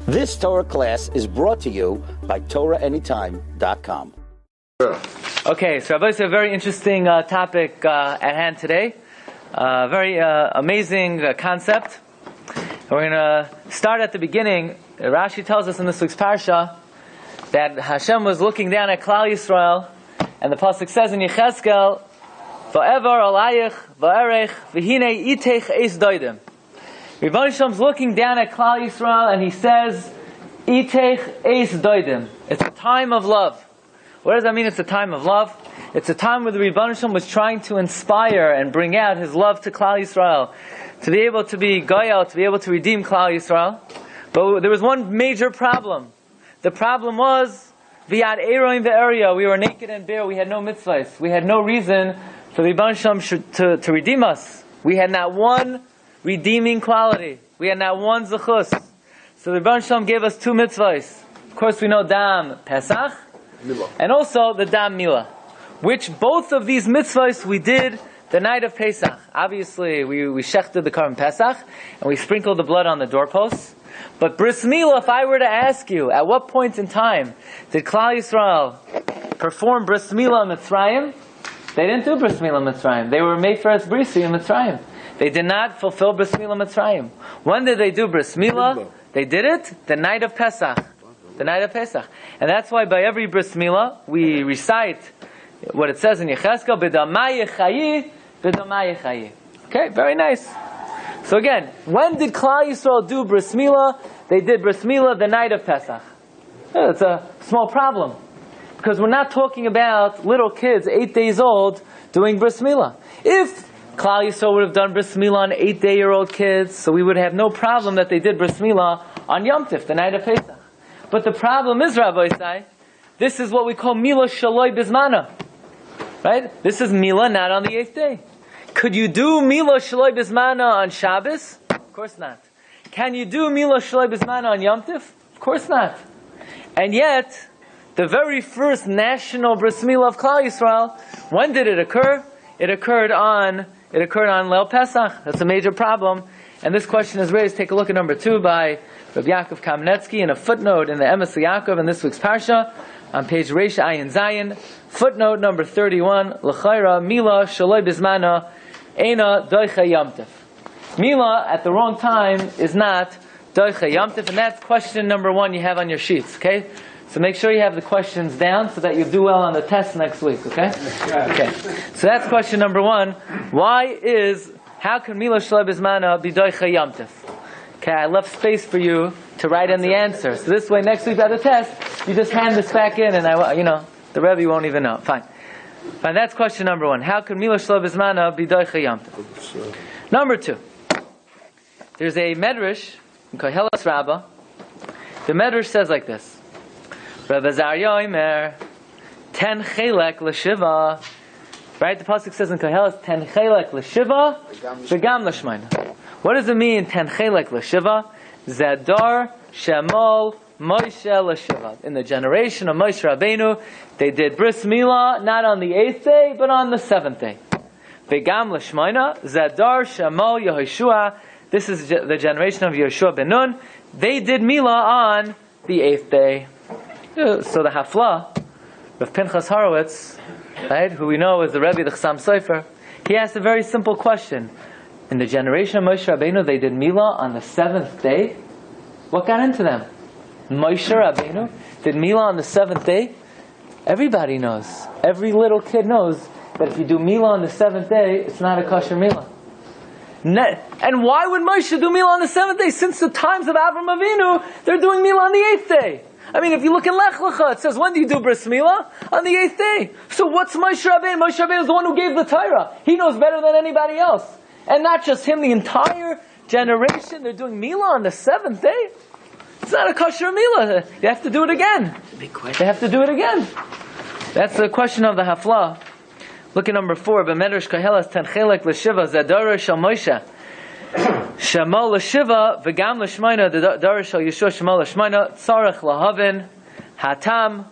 This Torah class is brought to you by TorahAnytime.com. Okay, so Rabbi, it's a very interesting topic at hand today. Very amazing concept. We're going to start at the beginning. Rashi tells us in this week's Parsha that Hashem was looking down at Klal Yisrael, and the pasuk says in Yechezkel, "Va'evar alayich va'erech v'hinei itech eis doidim." Rebbeinu Shalom's looking down at Klal Yisrael, and he says, "Itech eis doidim." It's a time of love. What does that mean? It's a time of love. It's a time where the Rebbeinu Shalom was trying to inspire and bring out His love to Klal Yisrael, to be able to be goyal, to be able to redeem Klal Yisrael. But there was one major problem. The problem was v'yad eroim ve'eria. We were naked and bare. We had no mitzvahs. We had no reason for the Rebbeinu Shalom to redeem us. We had not one redeeming quality. We had not one zechus. So the Rebbeinu Shalom gave us two mitzvahs. Of course, we know Dam Pesach, and also the Dam Milah, which both of these mitzvahs we did the night of Pesach. Obviously, we shechted the Karban Pesach, and we sprinkled the blood on the doorposts. But Bris Milah, if I were to ask you, at what point in time did Klal Yisrael perform Bris Milah in Mitzrayim? They didn't do Bris Milah in Mitzrayim. They were made for us Brisi in Mitzrayim. They did not fulfill Bris Milah in Mitzrayim. When did they do Bris Milah? They did it the night of Pesach. The night of Pesach. And that's why by every Bris Milah, we recite what it says in Yechezkel, B'damai yechayi, B'damai yechayi. Okay, very nice. So again, when did Klal Yisrael do Bris Milah? They did Bris Milah the night of Pesach. It's a small problem, because we're not talking about little kids, 8 days old, doing Bris Milah. If Klal Yisrael would have done Bris Milah on 8-day-old kids, so we would have no problem that they did Bris Milah on Yom Tif, the night of Pesach. But the problem is, Rabbi Glatstein, this is what we call Milah Shaloi Bizmana. Right? This is Milah not on the 8th day. Could you do Milah Shaloi Bizmana on Shabbos? Of course not. Can you do Milah Shaloi Bizmana on Yom Tif? Of course not. And yet, the very first national Bris Milah of Klal Yisrael, when did it occur? It occurred on Leil Pesach. That's a major problem. And this question is raised. Take a look at number 2 by Rabbi Yaakov Kamenetsky in a footnote in the Emes Yaakov in this week's Parsha on page Reish Ayin Zayin. Footnote number 31. L'chayra Milah Shaloi Bizmana Eina Doicha Yom Tif. Milah at the wrong time is not Doicha Yom Tif, and that's question number 1 you have on your sheets. Okay. So make sure you have the questions down so that you do well on the test next week, okay? Okay. So that's question number 1. How can Milah Shaloi Bizmana be Doicha Yom Tif? Okay, I left space for you to write in the answer. So this way, next week at the test, you just hand this back in, and the Rebbe won't even know. Fine. That's question number 1. How can Milah Shaloi Bizmana be Doicha Yom Tif? Number 2. There's a medrash in Koheles Rabbah. The medrash says like this. Rabbi Zarya Omer, ten chelek l'shiva. Right? The pasuk says in Koheles, ten chelek l'shiva, v'gam l'shmayna. What does it mean, ten chelek l'shiva? Zadar shemol Moshe l'shiva. In the generation of Moshe Rabbeinu, they did Bris Milah not on the 8th day, but on the 7th day. V'gam l'shmayna, Zadar shemol Yehoshua. This is the generation of Yehoshua ben Nun. They did Milah on the 8th day. So the Hafla, Rav Pinchas Horowitz, right, who we know is the Rebbe, the Chassam Sofer, he asked a very simple question. In the generation of Moshe Rabbeinu, they did Milah on the 7th day. What got into them? Moshe Rabbeinu did Milah on the 7th day. Everybody knows. Every little kid knows that if you do Milah on the 7th day, it's not a kosher Milah. And why would Moshe do Milah on the 7th day? Since the times of Avram Avinu, they're doing Milah on the 8th day. I mean, if you look in Lech Lecha, it says, when do you do Bris Milah? On the 8th day. So what's Moshe Rabbeinu? Moshe Rabbeinu is the one who gave the Torah. He knows better than anybody else. And not just him, the entire generation, they're doing Milah on the 7th day. It's not a kosher Milah. You have to do it again. They have to do it again. That's the question of the Hafla. Look at number 4. B'medrash Koheles ten chelek l'shiva zadara shel Moshe. Shemol l'shiva v'gam l'shmayna the dara shel Yeshua shemol l'shmayna tzarech lahavin hatam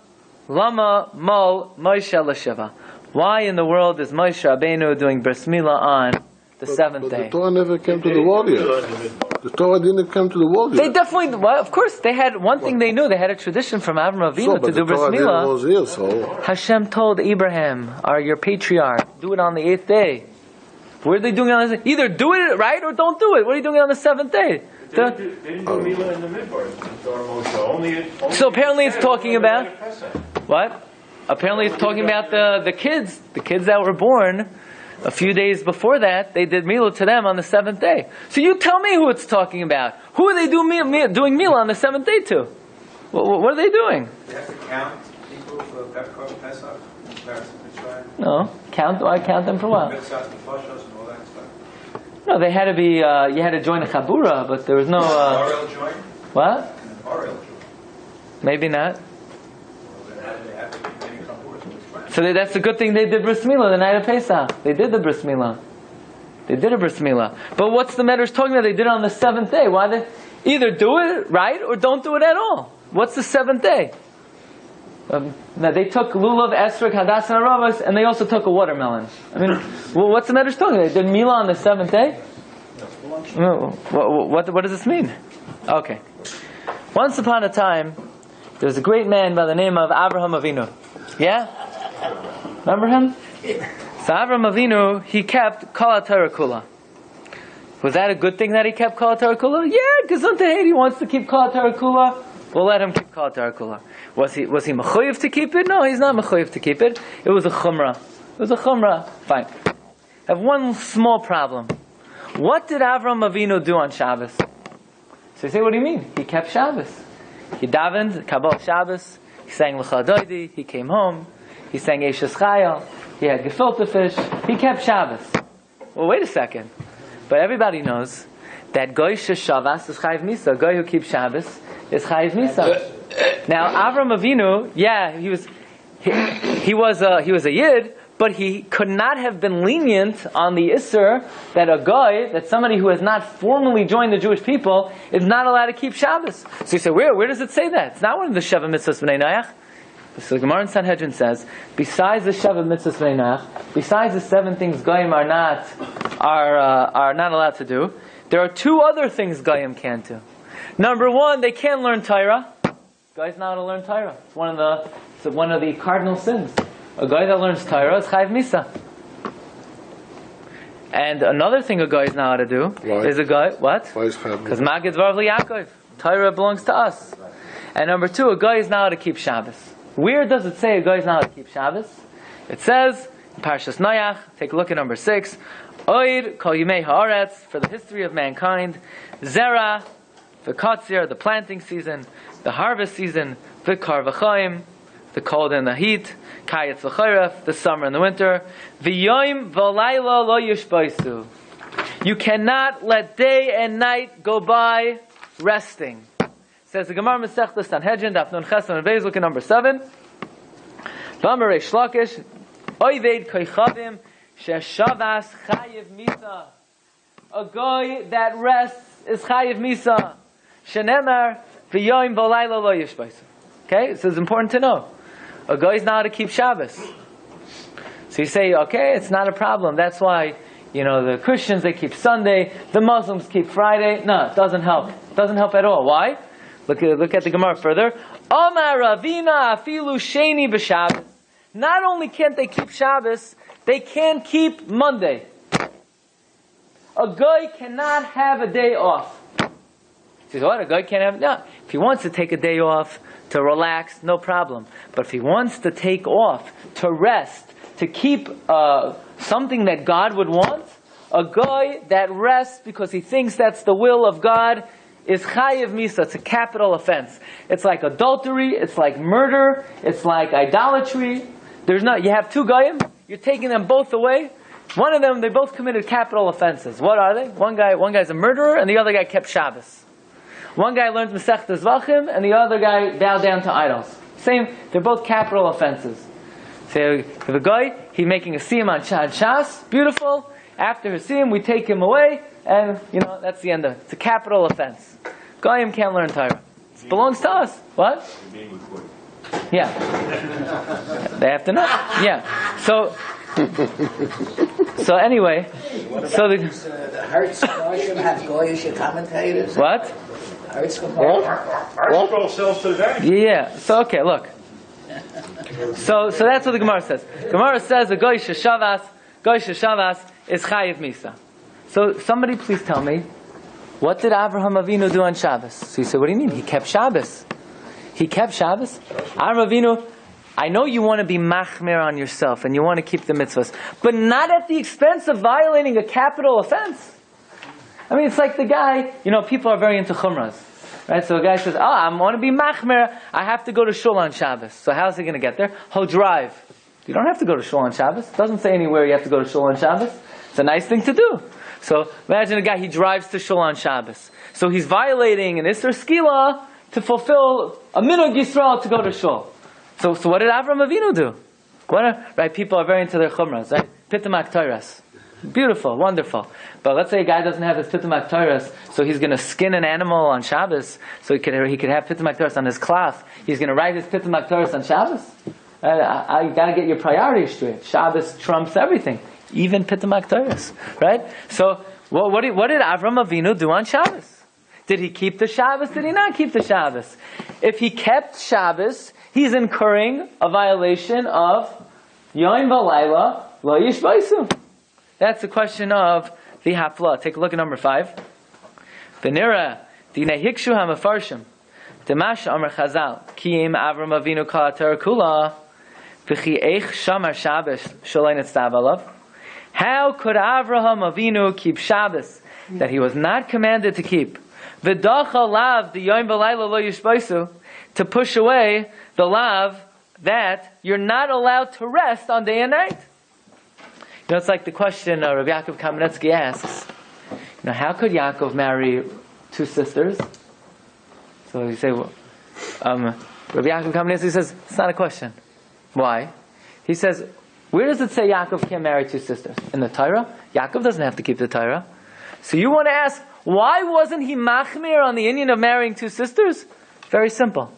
lama mol Moshe l'shiva. Why in the world is Moshe Rabbeinu doing Bris Milah on the 7th day? The Torah never came to the world yet. The Torah didn't come to the world They yet. definitely, well, of course, they had one thing they knew. They had a tradition from Avram Avinu to do bris milah. So Hashem told Abraham, your patriarch, do it on the 8th day. What are they doing on the 7th? Either do it right or don't do it. What are you doing on the 7th day? They didn't do milah in the midbar. So apparently it's talking about what? Apparently it's talking about the kids that were born a few days before that. They did milah to them on the 7th day. So you tell me who it's talking about. Who are they doing milah on the 7th day to? What are they doing? They have to count people for Pepkar Pesach in comparison to Israel. No, I count them for what? Mitzvahs, the Parshas, and all that stuff. No, they had to be. You had to join a chabura, but there was no. Ariel joined? What? Ariel joined. Maybe not. Well, then they have to be many chaburas to explain. So that's the good thing they did bris milah the night of Pesach. They did the bris milah. They did a bris milah. But what's the Medrash talking about? They did it on the 7th day. Why they either do it right or don't do it at all? What's the 7th day? Now they took lulav, esrog, hadas, and aravas, and they also took a watermelon. I mean, what's the Medrash talking about? They did milah on the 7th day. What does this mean? Okay. Once upon a time, there was a great man by the name of Avraham Avinu. Yeah? Remember him? So Avraham Avinu, he kept Kol HaTorah Kula. Was that a good thing that he kept Kol HaTorah Kula? Yeah, Gesundheit, he wants to keep Kol HaTorah Kula. We'll let him keep Kol HaTorah Kula. Was he mechuyev to keep it? No, he's not mechuyev to keep it. It was a chumrah. It was a chumrah. Fine. I have one small problem. What did Avraham Avinu do on Shabbos? So you say, what do you mean? He kept Shabbos. He davened, Kabbalah Shabbos. He sang L'cha Doidi. He came home. He sang Eishes Chayil. He had gefilte fish. He kept Shabbos. Well, wait a second. But everybody knows that Goy Shavas is Chayiv Misa. Goy who keeps Shabbos is Chayiv Misa. Now, Avraham Avinu, yeah, he was a Yid, but he could not have been lenient on the Isser that a guy, that somebody who has not formally joined the Jewish people, is not allowed to keep Shabbos. So you say, where does it say that? It's not one of the Sheva Mitzvahs B'nai Noach. So the Gemara in Sanhedrin says, besides the Sheva Mitzvahs B'nai Noach, besides the 7 things Goyim are not allowed to do, there are 2 other things Goyim can't do. Number 1, they can't learn Torah. Guy's not allowed to learn Torah. It's one of the cardinal sins. A guy that learns Torah is Chayiv Misa. And another thing a guy is not allowed to do is a guy, what? Why is Chayiv Misa? Because Magid Dvar Yaakov. Torah belongs to us. And number 2, a guy is not allowed to keep Shabbos. Where does it say a guy is not allowed to keep Shabbos? It says in Parshas Noach, take a look at number 6, Oid Kol Yimei Haaretz, for the history of mankind, Zera, V'katzir, the planting season, the harvest season, V'kar V'chaim, the cold and the heat, Kayetz V'chayref, the summer and the winter, V'yoim V'layla Lo Yishbaisu. You cannot let day and night go by resting. Says the Gemara Masechta Sanhedrin, Daf Nun Ches and Beis, look at number 7. V'amar Reish Lakish, Oived Koichavim, Sheshavas Chayiv Misa. A guy that rests is Chayiv Misa. Shenemar v'yoim v'layla lo yishbaisu. Okay, so it's important to know. A guy is not allowed to keep Shabbos. So you say, okay, it's not a problem. That's why, the Christians, they keep Sunday, the Muslims keep Friday. No, it doesn't help. It doesn't help at all. Why? Look at the Gemara further. Omar Ravina afilu sheni b'Shabbos. Not only can't they keep Shabbos, they can't keep Monday. A guy cannot have a day off. He says, what? A guy can't have... No. If he wants to take a day off to relax, no problem. But if he wants to take off, to rest, to keep something that God would want, a guy that rests because he thinks that's the will of God is Chayiv Misa. It's a capital offense. It's like adultery, it's like murder, it's like idolatry. You have 2 Goyim, you're taking them both away. One of them, they both committed capital offenses. What are they? One guy's a murderer, and the other guy kept Shabbos. One guy learns Masechtas Zvachim, and the other guy bowed down to idols. They're both capital offenses. So the guy, he's making a siyum on Shas, beautiful. After his siyum, we take him away, and that's the end of it. It's a capital offense. Goyim can't learn Torah. It belongs to us. What? Yeah. They have to know. Yeah. So So anyway, so the Hertz Commercial have Goyish commentators. what? Hertz Commercial. Our scroll sells to the day. Yeah. So okay, look. So that's what the Gemara says. Gemara says the Goyish Shavas is Chayiv Misa. So somebody please tell me, what did Avraham Avinu do on Shabbos? So you say, what do you mean? He kept Shabbos. He kept Shabbos. Avraham Avinu, I know you want to be machmir on yourself and you want to keep the mitzvahs, but not at the expense of violating a capital offense. I mean, it's like the guy, people are very into chumras, right? So a guy says, I want to be machmir, I have to go to shul on Shabbos. So how's he going to get there? He'll drive. You don't have to go to shul on Shabbos. It doesn't say anywhere you have to go to shul on Shabbos. It's a nice thing to do. So imagine a guy, he drives to shul on Shabbos. So he's violating an Isser Skila to fulfill a minhag Yisrael to go to shul. So what did Avram Avinu do? Right? People are very into their chumras, right? Pitamak Torahs. Beautiful, wonderful. But let's say a guy doesn't have his Pitamak Torahs, so he's going to skin an animal on Shabbos, so he could have Pitamak Torahs on his cloth. He's going to write his Pitamak Torahs on Shabbos. You got to get your priorities straight. Shabbos trumps everything, even Pitamak Torahs, right? So what did Avram Avinu do on Shabbos? Did he keep the Shabbos? Did he not keep the Shabbos? If he kept Shabbos, he's incurring a violation of Yoim V'Laila Lo Yishbaisu. That's the question of the Hafla. Take a look at number 5. V'nira Dinei Hikshu HaMefarshim Demash Amar Chazal Kiyim Avram Avinu Kol HaTorah Kula V'chi Eich Shamar Shabbos Shalei Nitztav Alav. How could Avraham Avinu keep Shabbos that he was not commanded to keep? V'dacha lav the Yom V'Laila Lo Yishbaisu, to push away the lav that you're not allowed to rest on day and night. It's like the question Rabbi Yaakov Kamenetsky asks. How could Yaakov marry 2 sisters? So you say, Rabbi Yaakov Kamenetsky says, it's not a question. Why? He says, where does it say Yaakov can't marry 2 sisters? In the Torah? Yaakov doesn't have to keep the Torah. So you want to ask, why wasn't he machmir on the Indian of marrying 2 sisters? Very simple.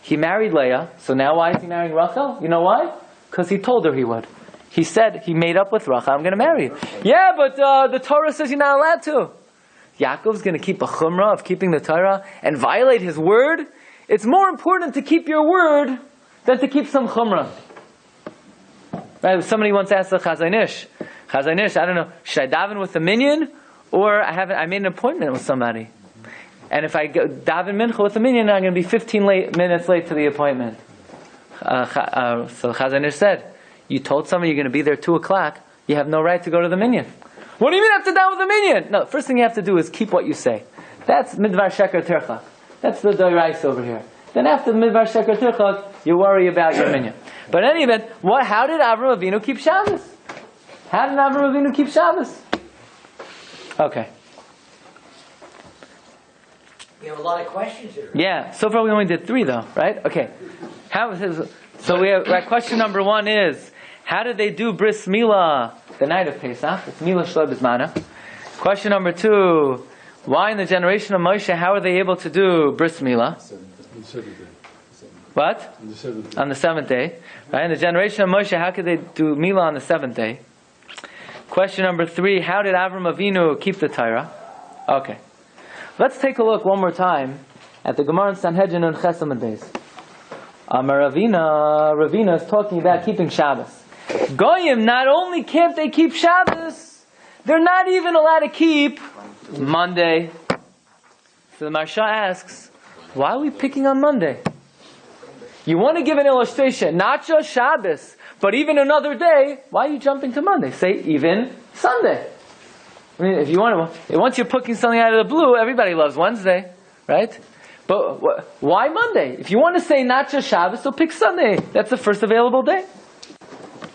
He married Leah, so now why is he marrying Rachel? You know why? Because he told her he would. He said, he made up with Rachel, I'm going to marry you. Yeah, but the Torah says you're not allowed to. Yaakov's going to keep a chumrah of keeping the Torah and violate his word? It's more important to keep your word than to keep some chumrah. Right? Somebody once asked the Chazanish, I don't know, should I daven with the minyan? Or I made an appointment with somebody. And if I go daven mincha with the minyan, I'm going to be 15 minutes late to the appointment. So Chazanish said, you told somebody you're going to be there 2 o'clock, you have no right to go to the minyan. What do you mean I have to daven with the minyan? No, first thing you have to do is keep what you say. That's midvar sheker tirchak. That's the doirais over here. Then after the midvar sheker tirchak, you worry about your minyan. But in any event, how did Avram Avinu keep Shabbos? How did Avram Avinu keep Shabbos? Okay. We have a lot of questions here. Yeah, so far we only did 3 though, right? Okay. So we have question number 1 is, how did they do bris milah the night of Pesach? It's milah shlo bismana. Question number 2, why in the generation of Moshe, how are they able to do bris milah? What? On the 7th day. Right? In the generation of Moshe, how could they do milah on the 7th day? Question number 3, how did Avram Avinu keep the Torah? Okay. Let's take a look one more time at the Gemara in Sanhedrin and Chesed Beis. Ravina is talking about keeping Shabbos. Goyim, not only can't they keep Shabbos, they're not even allowed to keep Monday. So the Marsha asks, why are we picking on Monday? You want to give an illustration, not just Shabbos, but even another day, why are you jumping to Monday? Say even Sunday. I mean, if you want to, once you're picking something out of the blue, everybody loves Wednesday, right? But why Monday? If you want to say not just Shabbos, so pick Sunday. That's the first available day.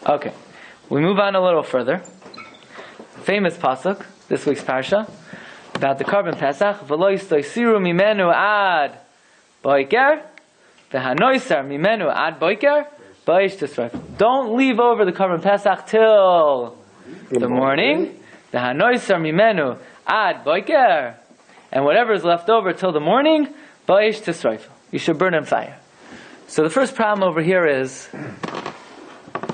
Okay, we move on a little further. Famous pasuk, this week's Parsha, about the Korban Pesach. V'lo yistoisiru mimenu ad boiker, v'hanoisar mimenu ad boiker, b'eish tisraf. Don't leave over the Korban Pesach till the morning. V'hanoisar mimenu ad boiker, and whatever is left over till the morning, b'eish tisraf. You should burn in fire. So the first problem over here is,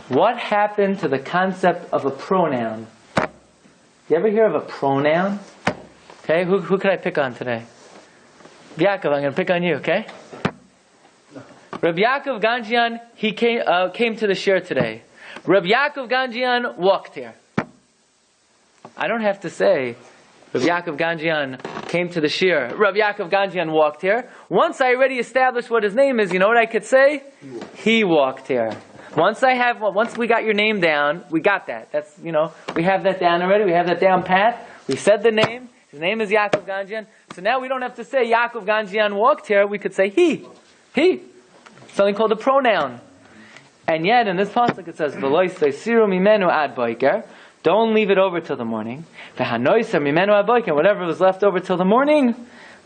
what happened to the concept of a pronoun You ever hear of a pronoun? Okay, who could I pick on today? Yaakov, I'm going to pick on you, okay? Rabbi Yaakov Ganjian, he came to the shiur today. Rabbi Yaakov Ganjian walked here. I don't have to say, Rabbi Yaakov Ganjian came to the shiur. Rabbi Yaakov Ganjian walked here. Once I already established what his name is, you know what I could say? He walked here. Once we got your name down, we got that. That's, we have that down already. We have that down pat. We said the name. His name is Yaakov Ganjian. So now we don't have to say Yaakov Ganjian walked here. We could say he. Something called a pronoun. And yet in this pasuk it says, "V'lo yisiru mimenu ad boiker." Don't leave it over till the morning. V'hanoiser mimenu ad boiker. Whatever was left over till the morning,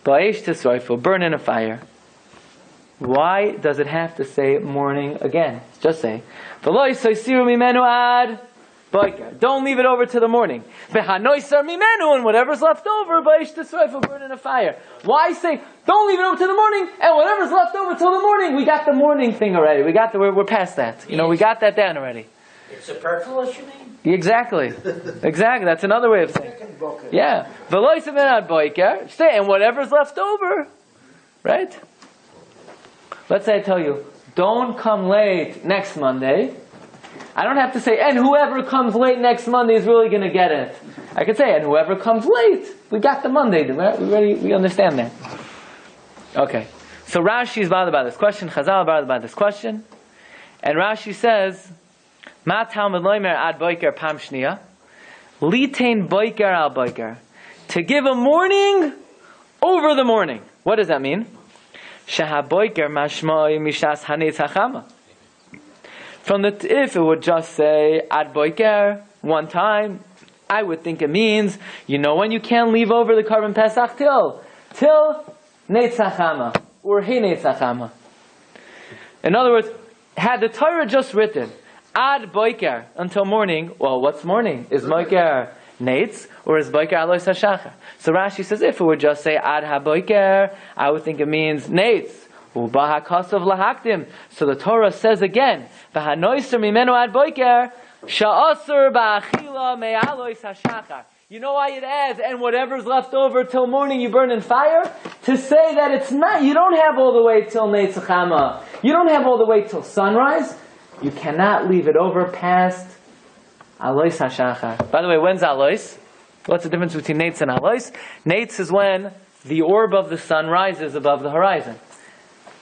ba'esh tisroifu, burn in a fire. Why does it have to say morning again? Just say, "V'lo yisiru mimenu ad boiker." Don't leave it over till the morning. V'hanoiser mimenu, and whatever's left over, ba'esh tisroifu, burn in a fire. Why say, don't leave it over till the morning, and whatever's left over till the morning? We got the morning thing already. We're past that. We got that down already. It's superfluous, you mean? Exactly. That's another way of saying. Yeah. And whatever's left over, right? Let's say I tell you, don't come late next Monday. I don't have to say, and whoever comes late next Monday is really going to get it. I could say, and whoever comes late, we got the Monday. We understand that. Okay. So Rashi is bothered by this question. Chazal is bothered by this question. And Rashi says, Ma Talmud loimer ad boiker pam shniya, litain boiker al boiker. To give a morning over the morning. What does that mean? Shaha boiker mashmoi mishas hanetz hachama. If it would just say ad boiker one time, I would think it means, when you can't leave over the carbon pesach till netz hachama or he netz hachama. In other words, had the Torah just written ad boiker until morning, well, what's morning? Is boiker netz or is boiker alois hashachar? So Rashi says, if it would just say ad ha-boiker, I would think it means netz. U'baha kasav lahakdim. So the Torah says again, v'hanoiser mimenu ad boiker, sha'asur ba'achila me'alois hashachar. You know why it adds, and whatever's left over till morning you burn in fire? To say that it's not, you don't have all the way till netz hachama. You don't have all the way till sunrise. You cannot leave it over past alois hashachar. By the way, when's alois? What's the difference between netz and alois? Netz is when the orb of the sun rises above the horizon.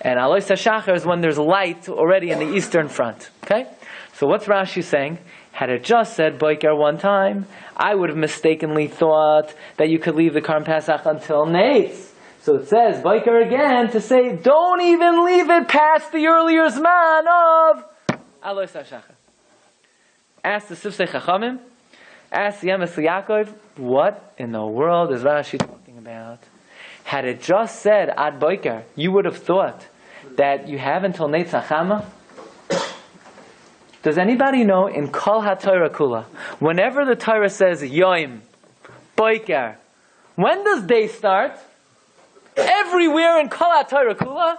And alois hashachar is when there's light already in the eastern front. Okay? So what's Rashi saying? Had it just said boiker one time, I would have mistakenly thought that you could leave the Karm Pesach until netz. So it says boiker again to say, don't even leave it past the earlier zman of alois hashachar. Ask the Sifsei Chachamim, ask the Emes Yaakov, what in the world is Rashi talking about? Had it just said ad boiker, you would have thought that you have until netz hachama. Does anybody know in Kol HaTorah Kula, whenever the Torah says Yoim, boiker, when does day start? Everywhere in Kol HaTorah Kula?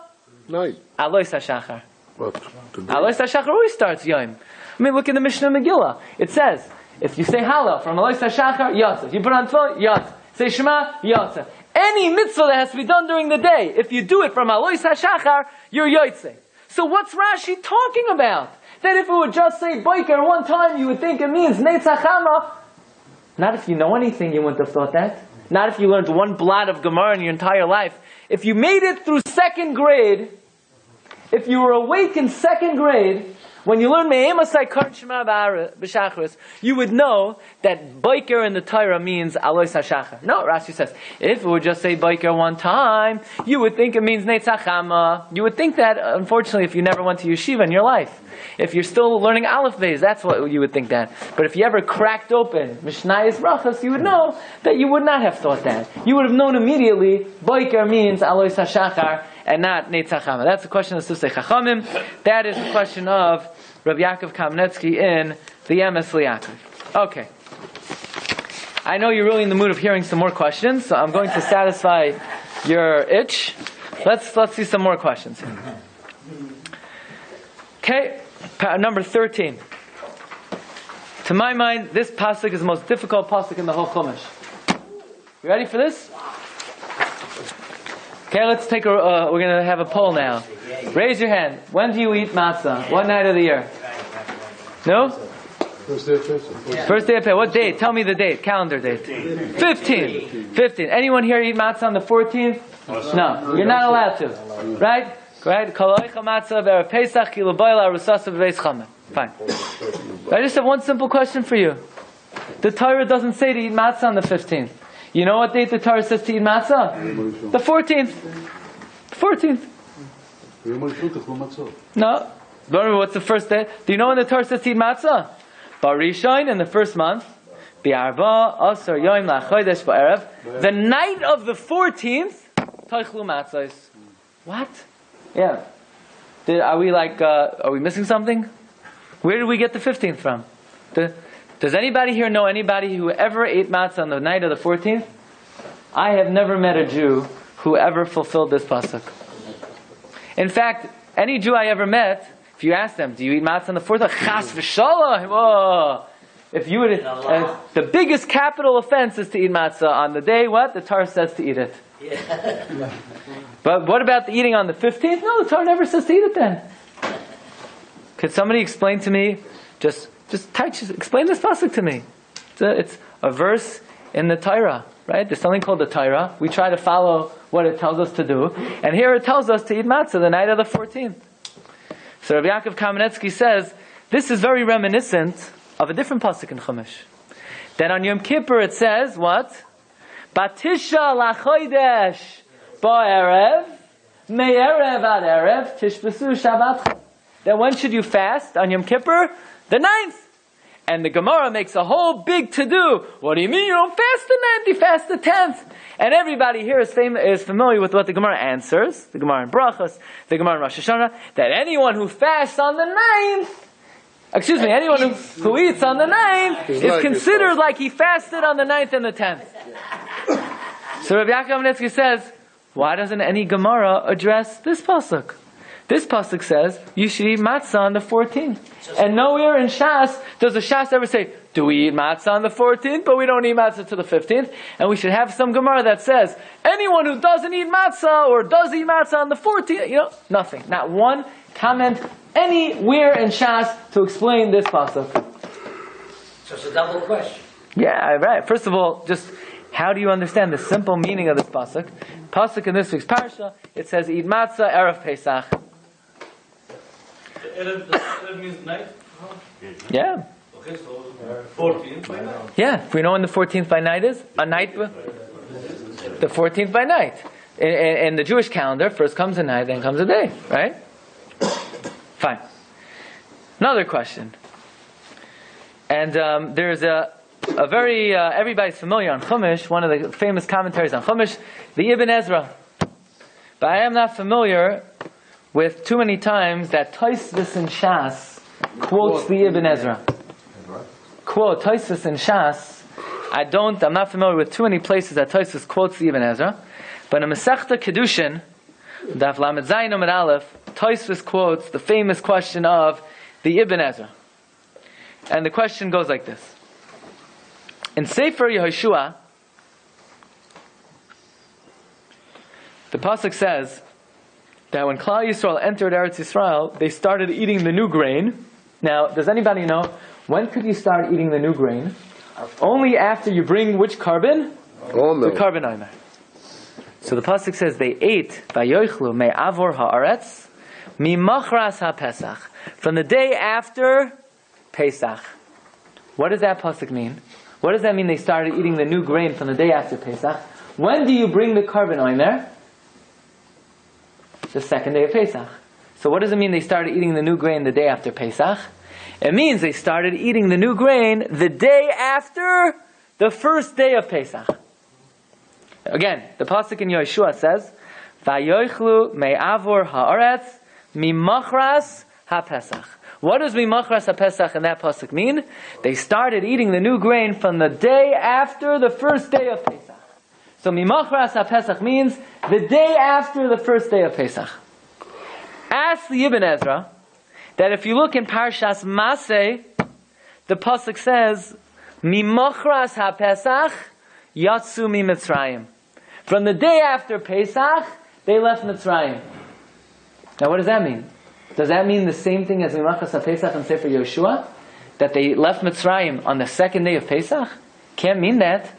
Night. Alois hashachar. What? Alois hashachar always starts Yoim. I mean, look in the Mishnah Megillah. It says, if you say Hallel from Alois hashachar, Yotze. If you put on Tefillin, Yotze. Say Shema, Yotze. Any mitzvah that has to be done during the day, if you do it from Alois hashachar, you're Yotze. So what's Rashi talking about? That if it would just say boiker one time, you would think it means netz hachama. Not if you know anything, you wouldn't have thought that. Not if you learned one blot of Gemara in your entire life. If you made it through second grade, if you were awake in second grade, when you learn Me'emasai Karan Shema B'Shachris, you would know that boiker in the Torah means alois hashachar. No, Rashi says, if it would just say boiker one time, you would think it means netz hachama. You would think that, unfortunately, if you never went to yeshiva in your life. If you're still learning Aleph Beis, that's what you would think that. But if you ever cracked open Mishnayos Brachos, you would know that you would not have thought that. You would have known immediately, boiker means alois hashachar, and not netz hachama. That's the question of Sifsei Chachamim. That is the question of Rabbi Yaakov Kamenetsky in the Emes Yaakov. Okay. I know you're really in the mood of hearing some more questions, so I'm going to satisfy your itch. Let's see some more questions. Okay, number 13. To my mind, this pasuk is the most difficult pasuk in the whole Chumash. You ready for this? Okay, let's take we're going to have a poll now. Raise your hand. When do you eat matzah? What night of the year? No? First day of Pesach. First day of Pesach. What date? Tell me the date. Calendar date. 15. 15. Anyone here eat matzah on the 14th? No. You're not allowed to. Right? Go ahead. Fine. I just have one simple question for you. The Torah doesn't say to eat matzah on the 15th. You know what date the Torah says to eat matzah? The 14th. 14th. No. Remember what's the first day? Do you know when the Torah says to eat matzah? Barishain, in the first month. Bi'arba asar yom lachodesh ba'erev. The night of the 14th. Taichlu matzahs. What? Yeah. Are we missing something? Where did we get the 15th from? Does anybody here know anybody who ever ate matzah on the night of the 14th? I have never met a Jew who ever fulfilled this pasuk. In fact, any Jew I ever met, if you ask them, do you eat matzah on the 14th? Chas v'shalom! Whoa! If you would, the biggest capital offense is to eat matzah on the day, what? The Torah says to eat it. Yeah. But what about the eating on the 15th? No, the Torah never says to eat it then. Could somebody explain to me, just explain this pasuk to me. It's a verse in the Torah, right? There's something called the Torah. We try to follow what it tells us to do. And here it tells us to eat matzah the night of the 14th. So Rabbi Yaakov Kamenetsky says, this is very reminiscent of a different pasuk in Chumash. That on Yom Kippur it says, what? Batisha lachodesh ba'erev, me'erev ad erev, tishbesu Shabbat. That when should you fast on Yom Kippur? The 9th. And the Gemara makes a whole big to-do. What do you mean you don't fast the 9th, you fast the 10th? And everybody here is familiar with what the Gemara answers. The Gemara in Brachos, the Gemara in Rosh Hashanah, that anyone who fasts on the 9th, anyone who eats on the 9th is considered like he fasted on the 9th and the 10th. So Rabbi Yaakov Kamenetsky says, why doesn't any Gemara address this pasuk? This pasuk says you should eat matzah on the 14th. And nowhere in Shas does the Shas ever say, do we eat matzah on the 14th, but we don't eat matzah to the 15th? And we should have some Gemara that says, anyone who doesn't eat matzah or does eat matzah on the 14th, nothing. Not one comment anywhere in Shas to explain this pasuk. So it's a double question. Yeah, right. First of all, just how do you understand the simple meaning of this pasuk? Pasuk in this week's Parsha, it says, eat matzah erev Pesach. Erev means night? Yeah. Okay, so 14th by night. Yeah, if we know when the 14th by night is, the 14th by night. In the Jewish calendar, first comes a night, then comes a day, right? Fine. Another question. And there's a very, everybody's familiar on Chumash, one of the famous commentaries on Chumash, the Ibn Ezra. But I am not familiar with too many times that Tosfos in Shas quotes the Ibn Ezra. Quote Tosfos in Shas. I'm not familiar with too many places that Tosfos quotes the Ibn Ezra. But in Masechta Kedushin, Daf Lamed Zayin Amud Aleph, Tosfos quotes the famous question of the Ibn Ezra. And the question goes like this. In Sefer Yehoshua, the pasuk says that when Klal Yisrael entered Eretz Yisrael, they started eating the new grain. Now, does anybody know when could you start eating the new grain? Only after you bring which carbon? The carbon omer. So the pasuk says they ate vayochlu me'avor haaretz mimachras haPesach, from the day after Pesach. What does that pasuk mean? What does that mean they started eating the new grain from the day after Pesach? When do you bring the carbon omer? The second day of Pesach. So what does it mean they started eating the new grain the day after Pesach? It means they started eating the new grain the day after the first day of Pesach. Again, the pasuk in Yeshua says, "Vayochlu me'avor haaretz mimachras haPesach." What does mimachras haPesach in that pasuk mean? They started eating the new grain from the day after the first day of Pesach. So mimachras haPesach means the day after the first day of Pesach. Ask the Ibn Ezra that if you look in Parshas Maseh, the pasuk says, "Mimochras haPesach yatsu miMitzrayim." From the day after Pesach, they left Mitzrayim. Now, what does that mean? Does that mean the same thing as Mimochras haPesach and Sefer Yoshua? That they left Mitzrayim on the second day of Pesach? Can't mean that.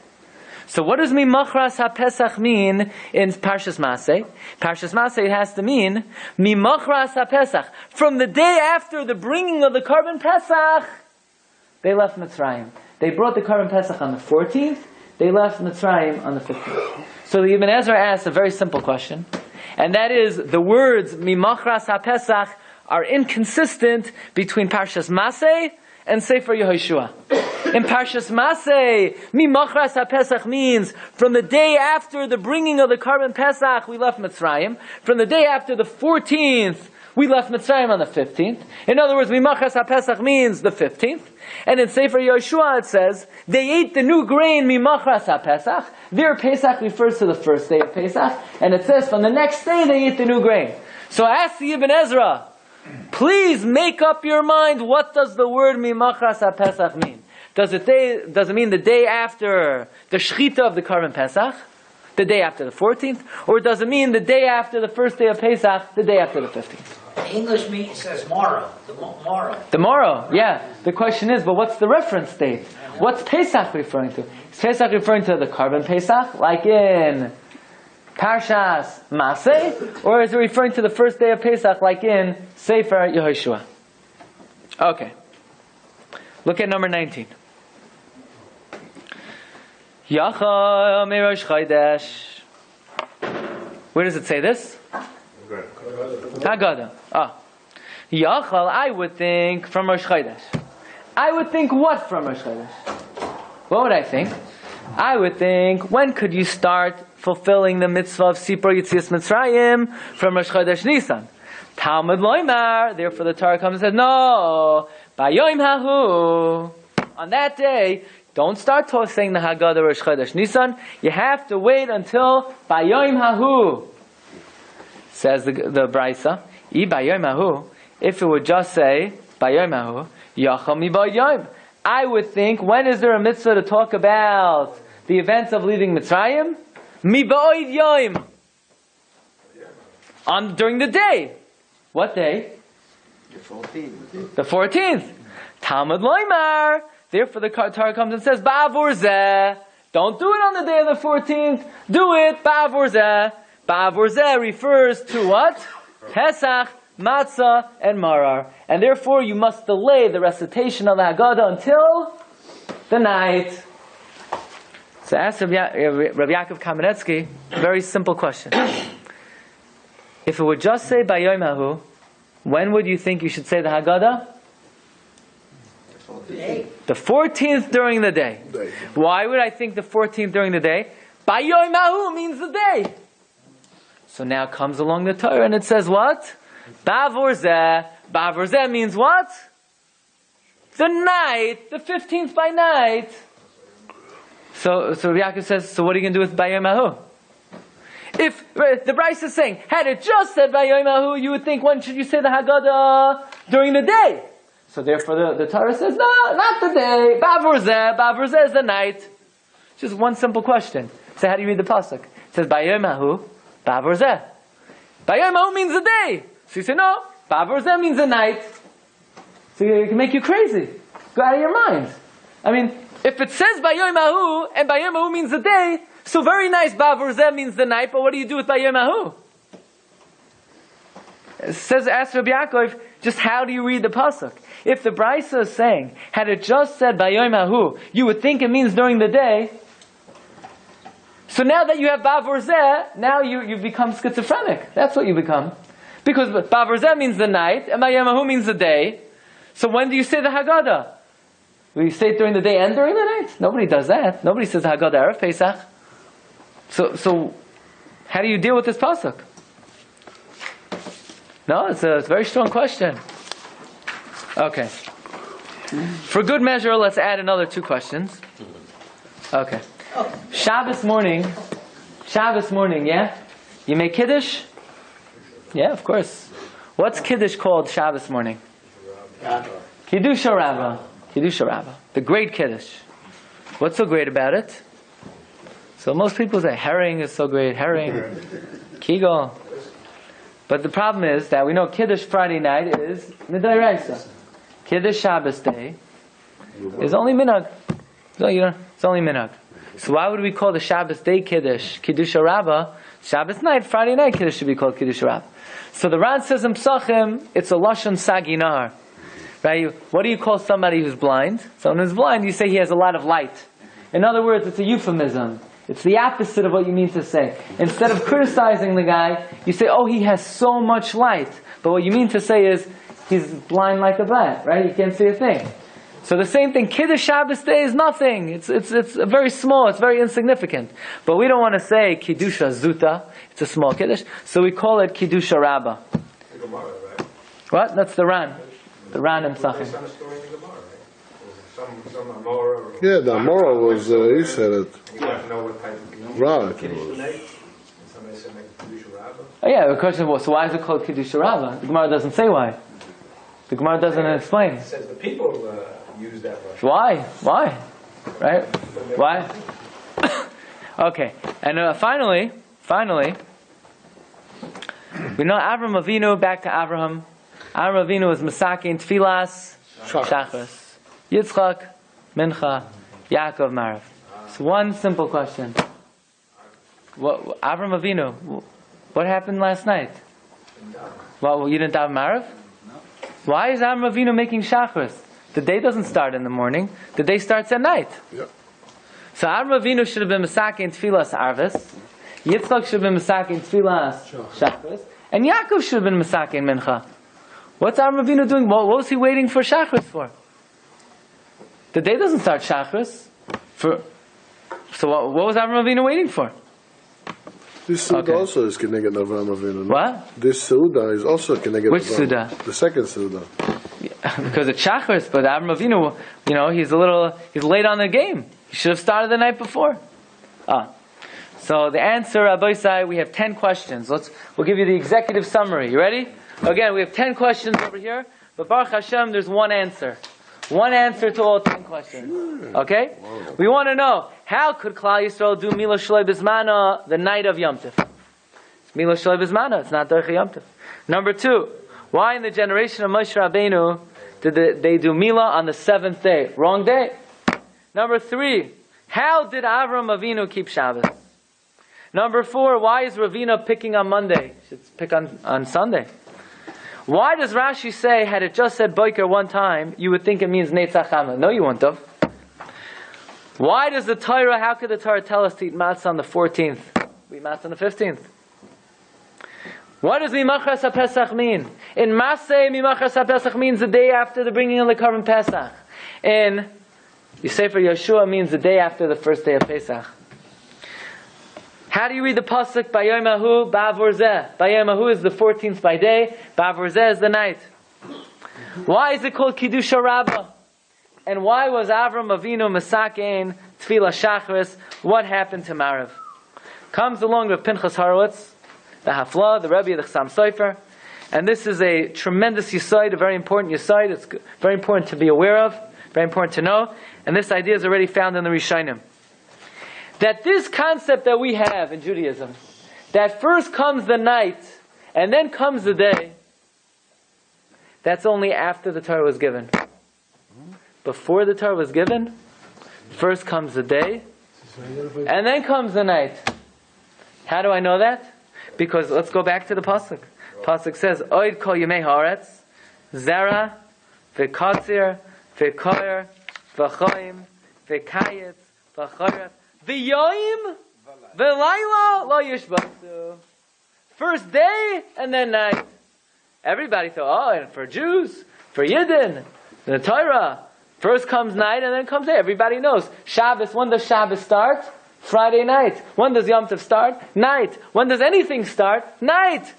So what does Mimachras HaPesach mean in Parshas Maseh? Parshas Maseh, it has to mean Mimachras HaPesach. From the day after the bringing of the Karban Pesach, they left Mitzrayim. They brought the Karban Pesach on the 14th. They left Mitzrayim on the 15th. So the Ibn Ezra asks a very simple question. And that is, the words Mimachras HaPesach are inconsistent between Parshas Maseh and Sefer Yehoshua. In Parshas Maseh, Mimachras HaPesach means from the day after the bringing of the Karban Pesach, we left Mitzrayim. From the day after the 14th, we left Mitzrayim on the 15th. In other words, Mimachras HaPesach means the 15th. And in Sefer Yehoshua it says, they ate the new grain Mimachras HaPesach. There Pesach refers to the first day of Pesach. And it says from the next day they ate the new grain. So ask the Ibn Ezra, please make up your mind, what does the word Mimachras HaPesach mean? Does it mean the day after the Shechita of the Karban Pesach? The day after the 14th? Or does it mean the day after the first day of Pesach? The day after the 15th? English says morrow. The morrow. The morrow, yeah. The question is, but what's the reference date? What's Pesach referring to? Is Pesach referring to the Karban Pesach? Like in Parshas Maseh? Or is it referring to the first day of Pesach like in Sefer Yehoshua? Okay. Look at number 19. Yachal Merosh Chodesh. Where does it say this? Haggadah. Yachal, I would think from Rosh Chodesh. I would think what from Rosh Chodesh? What would I think? I would think, when could you start fulfilling the mitzvah of Sipur Yitzias Mitzrayim? From Rosh Chodesh Nisan. Talmud Loimar. Therefore the Torah comes and says, no, Bayoim Hahu. On that day, don't start saying the Haggadah Rosh Chodesh Nisan. You have to wait until Bayoim Hahu. Says the Braisa, I Bayoim Hahu. If it would just say Bayoim Hahu, Yachal Mi Bayoim. I would think, when is there a mitzvah to talk about the events of leaving Mitzrayim? Mi Ba'oid Yoim. During the day. What day? The 14th. The 14th. Talmud Loimar. Therefore the Torah comes and says, Ba'avur Zeh. Don't do it on the day of the 14th. Do it, Ba'avur Zeh. Ba'avur Zeh refers to what? Pesach, Matzah, and Marar. And therefore you must delay the recitation of the Haggadah until the night. So ask Rabbi Yaakov Kamenetsky a very simple question. If it would just say Bayoim Hahu, when would you think you should say the Haggadah? The 14th during the day. Why would I think the 14th during the day? Bayoim Hahu means the day. So now comes along the Torah and it says what? Ba'avur Zeh. Ba'avur Zeh means what? The night, the 15th by night. So Yaakov says, so what are you going to do with Bayoim Hahu? If the Bryce is saying, had it just said Bayoim Hahu, you would think, when should you say the Haggadah? During the day. So therefore the Torah says, no, not the day. Ba'avur Zeh. Ba'avur Zeh is the night. Just one simple question. So how do you read the pasuk? It says Bayoim Hahu, Ba'avur Zeh. Bayoim Hahu means the day. So you say, no, Ba'avur Zeh means the night. So it can make you crazy. Go out of your mind. I mean, if it says Bayoim Hahu, and Bayoim Hahu means the day, so very nice, Ba'avur Zeh means the night, but what do you do with Bayoim Hahu? It says, ask Rabbi Yaakov, just how do you read the pasuk? If the Brisa is saying, had it just said Bayoim Hahu, you would think it means during the day. So now that you have Ba'avur Zeh, now you become schizophrenic. That's what you become. Because Ba'avur Zeh means the night, and Bayoim Hahu means the day. So when do you say the Haggadah? Will you say it during the day and during the night? Nobody does that. Nobody says Haggadah Erev Pesach. So how do you deal with this pasuk? No, it's a very strong question. Okay. For good measure, let's add another 2 questions. Okay. Shabbos morning, yeah? You make Kiddush? Yeah, of course. What's Kiddush called Shabbos morning? Kiddusha Rabbah. Kiddush Rabbah, the great Kiddush. What's so great about it? So most people say herring is so great, herring, kegel. But the problem is that we know Kiddush Friday night is Midairaisa. Kiddush Shabbos day is only minhag. So, it's only minhag. So why would we call the Shabbos day Kiddush Kiddush Rabbah? Shabbos night, Friday night Kiddush should be called Kiddush Rabbah. So the Ran says in Psachim, it's a Lashon Saginar. Right? What do you call somebody who's blind? Someone who's blind, you say he has a lot of light. In other words, it's a euphemism. It's the opposite of what you mean to say. Instead of criticizing the guy, you say, oh, he has so much light. But what you mean to say is, he's blind like a bat, right? He can't see a thing. So the same thing, Kiddush Shabbos day is nothing. It's very small, it's very insignificant. But we don't want to say Kiddusha Zuta, it's a small Kiddush, so we call it Kiddusha Rabbah. What? That's the Ran. The Ran in Psachim. Yeah, the Amora was, he said it. Right. Oh yeah, the question was, so why is it called Kiddush Rabbah? The Gemara doesn't say why. The Gemara doesn't explain. It says the people use that word. Why? Right? Why? Okay. And finally, we know Avram Avinu, back to Abraham. Avram Avinu was Masakin Tfilas Shachris. Yitzchak, Mincha, Yaakov, Marav. So one simple question. Avram Avinu, what happened last night? Well, you didn't have Marav? Why is Avram Avinu making Shachris? The day doesn't start in the morning. The day starts at night. Yep. So Avram Avinu should have been Masakin Tfilas Arvis. Yitzchak should have been Masakin Tfilas Shachris. And Yaakov should have been Masakin Mincha. What's Avram Avinu doing? What was he waiting for Shachris for? The day doesn't start Shachris. So what was Avram Avinu waiting for? This Suda also is Keneged Avram Avinu. No? What? This Suda is also Keneged Which Avram. Suda? The second Suda. Because it's Shachris, but Avram Avinu, he's late on the game. He should have started the night before. So the answer, Rabbi Sai, we have 10 questions. We'll give you the executive summary. You ready? Again, we have 10 questions over here, but Baruch Hashem, there's one answer. One answer to all 10 questions. Okay? Wow. We want to know, how could Klal Yisrael do Mila Shaloi B'Zmana the night of Yom Tov? It's Mila Shaloi B'Zmana, it's not Derech Yom Tov. Number 2, why in the generation of Moshe Rabbeinu did they do Mila on the 7th day? Wrong day. Number 3, how did Avram Avinu keep Shabbos? Number 4, why is Ravina picking on Monday? She should pick on Sunday. Why does Rashi say, had it just said Boiker one time, you would think it means Netzach Hamad? No, you wouldn't have. Why does the Torah, how could the Torah tell us to eat matzah on the 14th? We eat matzah on the 15th. What does Mimachras HaPesach mean? In Maseh, Mimachras HaPesach means the day after the bringing of the Korban Pesach. In Sefer Yeshua means the day after the first day of Pesach. How do you read the pasuk? Bayom Hahu, Ba'avor Zeh. Bayom Hahu is the 14th by day. Ba'avor Zeh is the night. Why is it called Kiddusha Rabbah? And why was Avram Avinu Masakein Tefillah Shachris? What happened to Marav? Comes along with Pinchas Horowitz, the Haflah, the Rebbe, the Chassam Sofer, and this is a tremendous yesod, a very important yesod. It's very important to be aware of, very important to know. And this idea is already found in the Rishonim. That this concept that we have in Judaism, that first comes the night and then comes the day, that's only after the Torah was given. Before the Torah was given, first comes the day and then comes the night. How do I know that? Because let's go back to the pasuk. Pasuk says, Oid kol yemei haaretz, zera, v'katzir, v'koyer, v'choim, v'kayetz, v'choyer, v'yoim, v'layla, lo yishbasu. First day and then night. Everybody thought, and for Jews, for Yidden, the Torah, first comes night and then comes day. Everybody knows. Shabbos, when does Shabbos start? Friday night. When does Yom Tov start? Night. When does anything start? Night.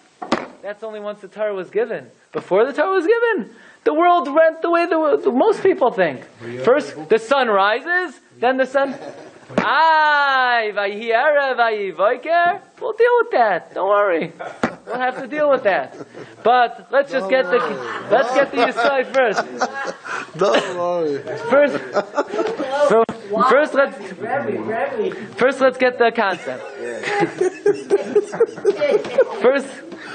That's only once the Torah was given. Before the Torah was given, the world went the way most people think. First, the sun rises, then the sun... Vayihi erev, vayihi voiker. We'll deal with that. Don't worry. We'll have to deal with that. But let's get the Yisai first. Don't worry. First let's get the concept.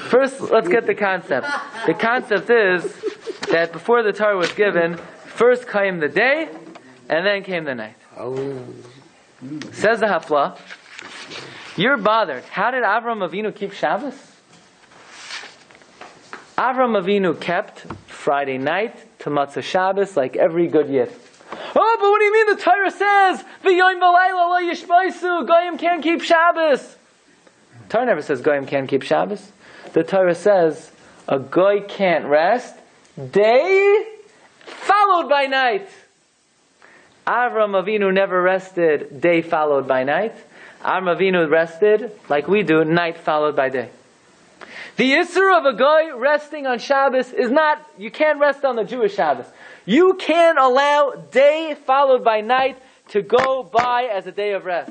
First let's get the concept. The concept is that before the Torah was given, first came the day, and then came the night. Says the Hafla, you're bothered. How did Avram Avinu keep Shabbos? Avram Avinu kept Friday night to Matzah Shabbos like every good Yid. Oh, but what do you mean the Torah says, V'yoyim v'layla lo yishbaisu, Goyim can't keep Shabbos? Torah never says Goyim can't keep Shabbos. The Torah says a Goy can't rest day followed by night. Avram Avinu never rested day followed by night. Avram Avinu rested like we do, night followed by day. The Isser of a Goy resting on Shabbos is not, you can't rest on the Jewish Shabbos. You can't allow day followed by night to go by as a day of rest.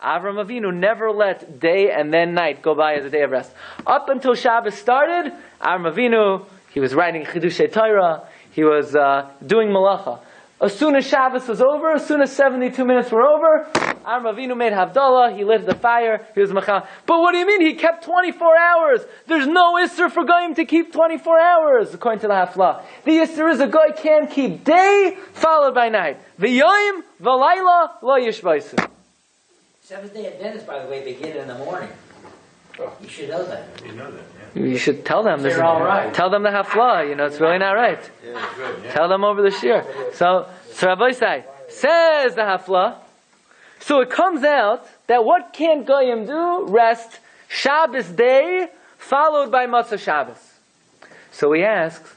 Avram Avinu never let day and then night go by as a day of rest. Up until Shabbos started, Avram Avinu, he was writing Chidushei Torah, he was doing Malacha. As soon as Shabbos was over, as soon as 72 minutes were over, Avram Avinu made Havdalah, he lit the fire, he was Machal. But what do you mean? He kept 24 hours. There's no Isser for Goyim to keep 24 hours, according to the Hafla. The Isser is a Goy can't keep day followed by night. V'yoyim v'layla lo yishbaisu. Seventh-day Adventists, by the way, begin in the morning. You should know that. You know that, You should tell them this. They're all right. Tell them the Hafla. It's really not right. Yeah, it's good, yeah. Tell them over the Shiur. So Rabbi Glatstein says the Hafla. So it comes out that what can Goyim do? Rest Shabbos day followed by Matzah Shabbos. So he asks,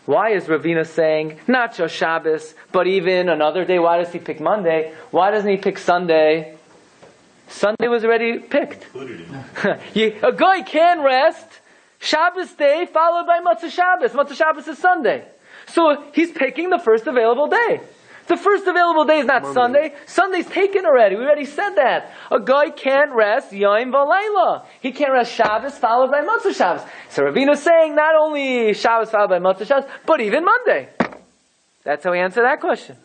why is Ravina saying not just Shabbos, but even another day? Why does he pick Monday? Why doesn't he pick Sunday? Sunday was already picked. A guy can rest Shabbos day followed by Matzah Shabbos. Matzah Shabbos is Sunday. So he's picking the first available day. The first available day is not Sunday. Sunday's taken already. We already said that. A guy can't rest Yom V'Layla. He can't rest Shabbos followed by Matzah Shabbos. So Ravina is saying not only Shabbos followed by Matzah Shabbos, but even Monday. That's how we answer that question.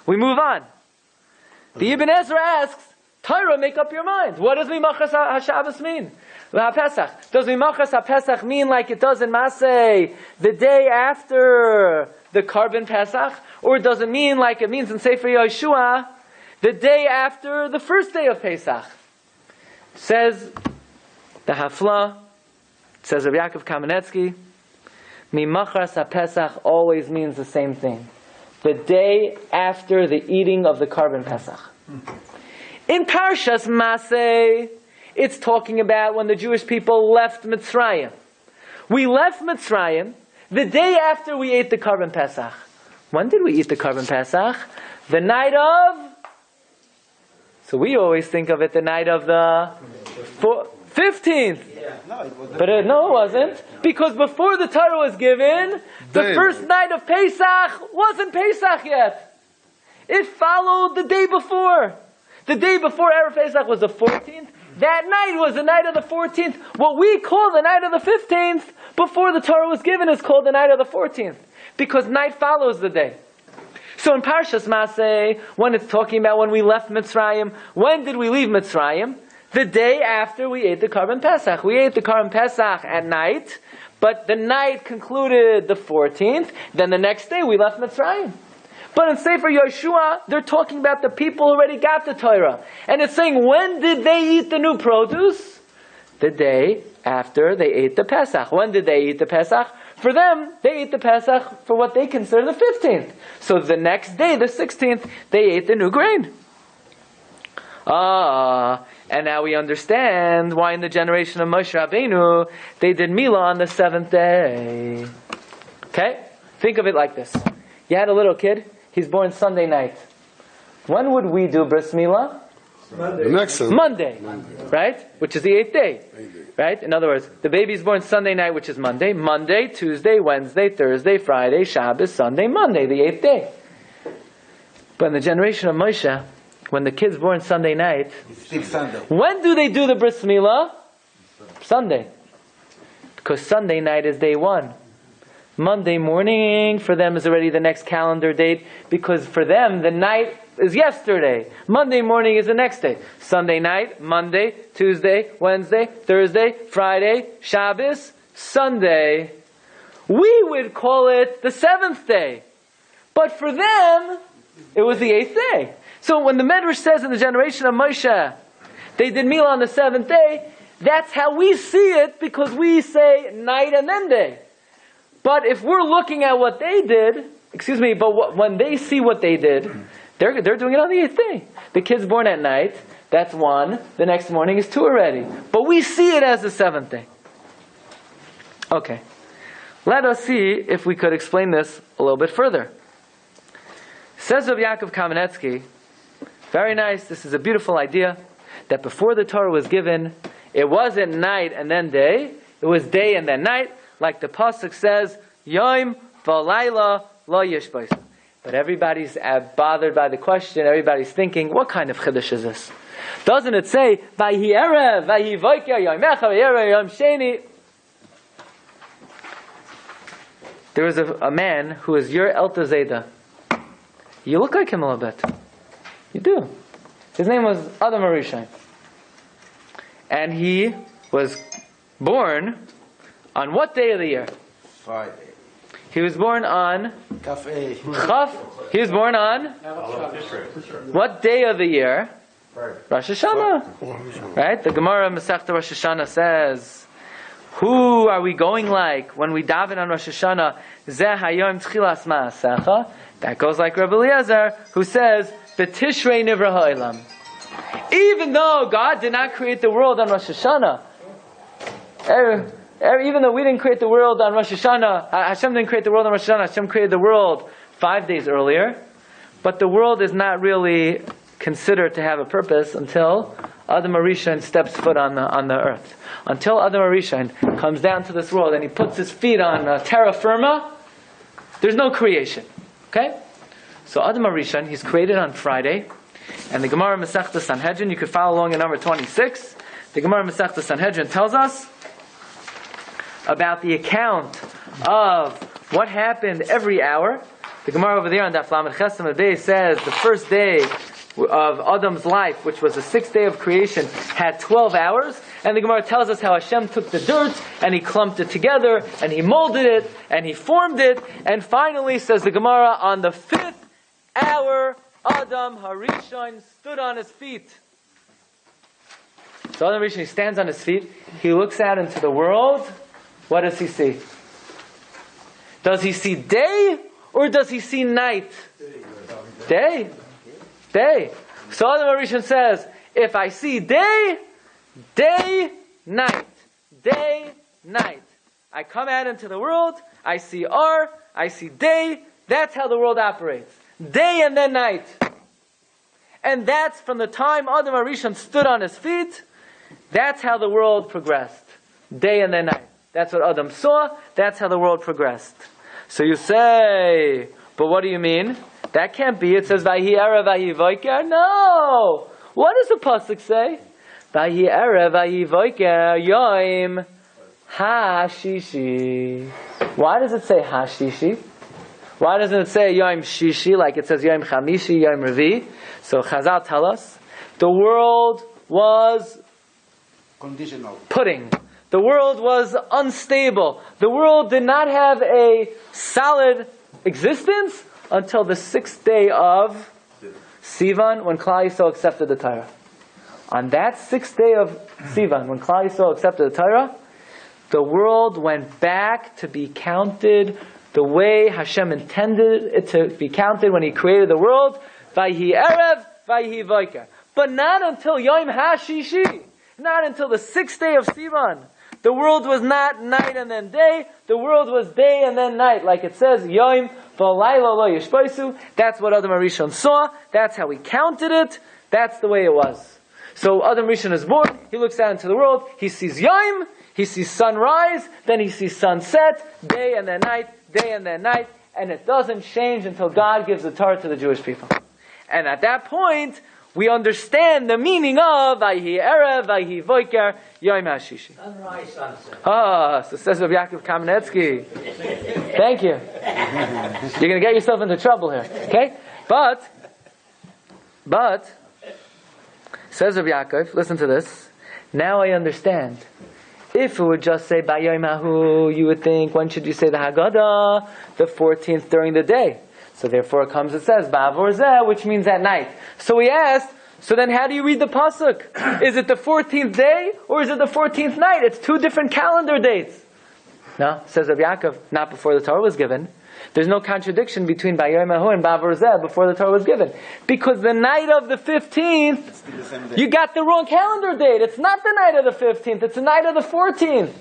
We move on. The Ibn Ezra asks, Torah, make up your mind. What does Mimachas HaShabbos mean? HaPesach. Does Mimachas HaPesach mean like it does in Masei, the day after the Karban Pesach? Or does it mean like it means in Sefer Yeshua, the day after the first day of Pesach? Says the Hafla, says Rabbi Yaakov Kamenetsky, Mimachas HaPesach always means the same thing. The day after the eating of the Karban Pesach. In Parshas Masei, it's talking about when the Jewish people left Mitzrayim. We left Mitzrayim the day after we ate the Karban Pesach. When did we eat the Karban Pesach? The night of... So we always think of it the night of the 15th. But no, it wasn't. Because before the Torah was given, the first night of Pesach wasn't Pesach yet. It followed the day before. The day before Erev Pesach was the 14th. That night was the night of the 14th. What we call the night of the 15th, before the Torah was given, is called the night of the 14th. Because night follows the day. So in Parshas Masei, when it's talking about when we left Mitzrayim, when did we leave Mitzrayim? The day after we ate the Karban Pesach. We ate the Karban Pesach at night, but the night concluded the 14th. Then the next day we left Mitzrayim. But in Sefer Yeshua, they're talking about the people who already got the Torah. And it's saying, when did they eat the new produce? The day after they ate the Pesach. When did they eat the Pesach? For them, they ate the Pesach for what they consider the 15th. So the next day, the 16th, they ate the new grain. And now we understand why in the generation of Moshe Rabbeinu, they did Milah on the 7th day. Okay? Think of it like this. You had a little kid, he's born Sunday night. When would we do Bris Milah? Monday. Right? Which is the 8th day. Right? In other words, the baby's born Sunday night, which is Monday. Monday, Tuesday, Wednesday, Thursday, Friday, Shabbos, Sunday, Monday, the 8th day. But in the generation of Moshe, when the kid's born Sunday night, when do they do the Bris Milah? Sunday. Because Sunday night is day 1. Monday morning for them is already the next calendar date, because for them the night is yesterday. Monday morning is the next day. Sunday night, Monday, Tuesday, Wednesday, Thursday, Friday, Shabbos, Sunday. We would call it the 7th day. But for them, it was the 8th day. So when the Medrash says in the generation of Moshe, they did meal on the 7th day, that's how we see it, because we say night and then day. But if we're looking at what they did, when they see what they did, they're doing it on the 8th day. The kid's born at night, that's 1. The next morning is 2 already. But we see it as the 7th day. Okay. Let us see if we could explain this a little bit further. Says Rabbi Yaakov Kamenetsky, very nice, this is a beautiful idea, that before the Torah was given, it wasn't night and then day, it was day and then night, like the Pasuk says, Yom v'layla lo yishbais. But everybody's bothered by the question, everybody's thinking, what kind of chiddush is this? Doesn't it say, Vayhi erev, vayhi voiker, yom echa, vayhi yom sheni? There was a man who was your Elta Zeda. You look like him a little bit. You do. His name was Adam Arishain. And he was born on what day of the year? Friday. He was born on Chaf. He was born on what day of the year? Rosh Hashanah. Right? The Gemara Masechta Rosh Hashanah says, who are we going like when we daven on Rosh Hashanah? Zeh hayom tchilas ma'asecha. That goes like Rabbi Eliezer, who says, B'tishrei nivra ha'olam. Even though God did not create the world on Rosh Hashanah, even though we didn't create the world on Rosh Hashanah, Hashem didn't create the world on Rosh Hashanah, Hashem created the world 5 days earlier, but the world is not really considered to have a purpose until Adam Arishain steps foot on the earth. Until Adam Arishain comes down to this world and he puts his feet on terra firma, there's no creation. Okay? So Adam Arishain, he's created on Friday, and the Gemara Masechta Sanhedrin, you could follow along in number 26. The Gemara Masechta Sanhedrin tells us about the account of what happened every hour. The Gemara over there on Daf Lamed Ches Amud Beis says the first day of Adam's life, which was the 6th day of creation, had 12 hours. And the Gemara tells us how Hashem took the dirt and he clumped it together and he molded it and he formed it. And finally, says the Gemara, on the 5th hour, Adam Harishon stood on his feet. So Adam Harishon, he stands on his feet. He looks out into the world. What does he see? Does he see day or does he see night? Day. Day. So Adam Harishon says, if I see day, day, night. Day, night. I come out into the world, I see R, I see day. That's how the world operates. Day and then night. And that's from the time Adam Harishon stood on his feet, that's how the world progressed. Day and then night. That's what Adam saw, that's how the world progressed. So you say, but what do you mean? That can't be. It says, Vayhi erev, vayhi voiker. No! What does the Pasuk say? Vayhi erev, vayhi voiker, yom ha-shishi. Why does it say ha-shishi? Why doesn't it say yom shishi, like it says yom chamishi, yom revi? So Chazal tell us, the world was conditional. Pudding. The world was unstable. The world did not have a solid existence until the 6th day of Sivan, when Klal Yisrael accepted the Torah. On that 6th day of Sivan, when Klal Yisrael accepted the Torah, the world went back to be counted the way Hashem intended it to be counted when He created the world. Vayhi erev, vayhi voiker. But not until Yom HaShishi. Not until the 6th day of Sivan. The world was not night and then day. The world was day and then night. Like it says, Yom v'layla lo yishbaisu. That's what Adam Harishon saw. That's how he counted it. That's the way it was. So Adam Harishon is born. He looks out into the world. He sees Yom. He sees sunrise. Then he sees sunset. Day and then night. Day and then night. And it doesn't change until God gives the Torah to the Jewish people. And at that point, we understand the meaning of Vayhi erev, Vayhi voiker, Yom HaShishi. Sunrise, sunset. So says Rabbi Yaakov Kamenetsky. Thank you. You're going to get yourself into trouble here. Okay? But, says Rabbi Yaakov, listen to this. Now I understand. If it would just say Bayom Hahu, you would think, when should you say the Haggadah? The 14th during the day. So therefore it comes, it says, Ba'avor Zeh, which means at night. So we asked, so then how do you read the pasuk? Is it the 14th day or is it the 14th night? It's two different calendar dates. No, says Rabbi Yaakov, not before the Torah was given. There's no contradiction between Bayom Hahu and Ba'avor Zeh before the Torah was given. Because the night of the 15th, you got the wrong calendar date. It's not the night of the 15th, it's the night of the 14th.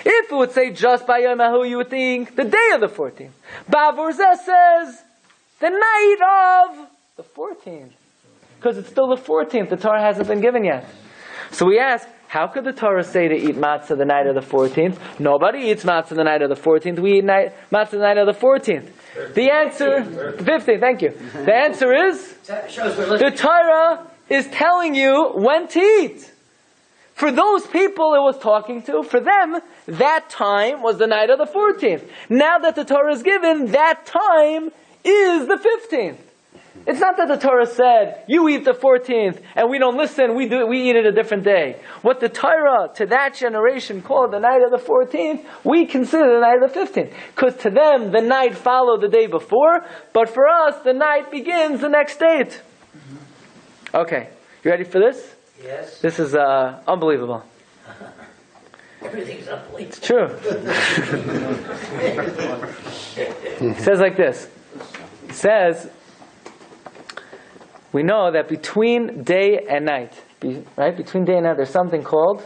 If it would say just Bayom Hahu, you would think the day of the 14th. Ba'avor Zeh says the night of the 14th. Because it's still the 14th. The Torah hasn't been given yet. So we ask, how could the Torah say to eat matzah the night of the 14th? Nobody eats matzah the night of the 14th. We eat matzah the night of the 14th. The answer, 15th, thank you. The answer is, the Torah is telling you when to eat. For those people it was talking to, for them, that time was the night of the 14th. Now that the Torah is given, that time is the 15th. It's not that the Torah said, you eat the 14th, and we don't listen, we eat it a different day. What the Torah to that generation called the night of the 14th, we consider the night of the 15th. Because to them, the night followed the day before, but for us, the night begins the next date. Okay, you ready for this? Yes. This is unbelievable. Everything's unbelievable. It's true. It says like this. It says, we know that between day and night, right? Between day and night, there's something called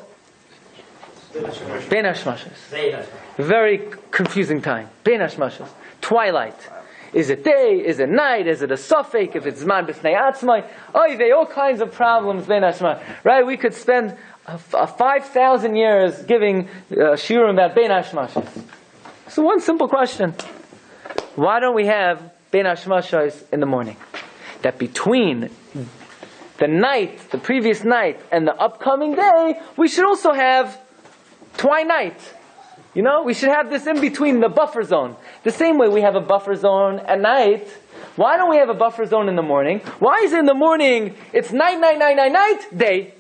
Bein Hashmashos. Very confusing time. Bein Hashmashos. Twilight. Is it day? Is it night? Is it a suffix? If it's Zman B'fnei Atzmai? All kinds of problems. Bein Hashmashos. Right? We could spend 5,000 years giving Shiurim about Bein Hashmashos. So one simple question. Why don't we have Bein Hashmashos in the morning? That between the night, the previous night, and the upcoming day, we should also have twilight. You know, we should have this in between, the buffer zone. The same way we have a buffer zone at night. Why don't we have a buffer zone in the morning? Why is it in the morning, it's night, day?